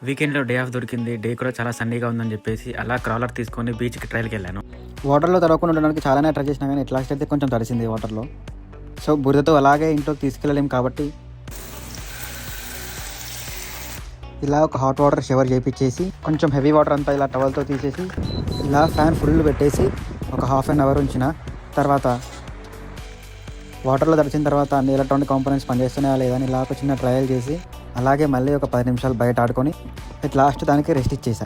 వీకెండ్లో day of దొరికింది. Day కూడా చాలా సన్నీగా ఉందని చెప్పేసి అలా క్రాలర్ తీసుకొని బీచ్కి ట్రైల్కి వెళ్ళాను. వాటర్లో తడవకుండా ఉండడానికి చాలానే ట్రై చేసినా కానీ లాస్ట్ అయితే కొంచెం తడిసింది వాటర్లో. సో బురదతో అలాగే ఇంట్లోకి తీసుకెళ్ళలేము కాబట్టి ఇలా ఒక హాట్ వాటర్ షవర్ చేయించేసి కొంచెం హెవీ వాటర్ అంతా ఇలా టవల్తో తీసేసి ఇలా ఫ్యాన్ ఫుల్ పెట్టేసి ఒక హాఫ్ అన్ అవర్ ఉంచిన తర్వాత వాటర్లో తడిచిన తర్వాత అన్ని ఎలక్ట్రానిక్ కాంపోనెంట్స్ పనిచేస్తున్నాయా లేదా అని ఇలా ఒక చిన్న ట్రయల్ చేసి అలాగే మళ్ళీ ఒక 10 నిమిషాలు బయట ఆడుకొని లాస్ట్ దానికి రెస్ట్ ఇచ్చేసా.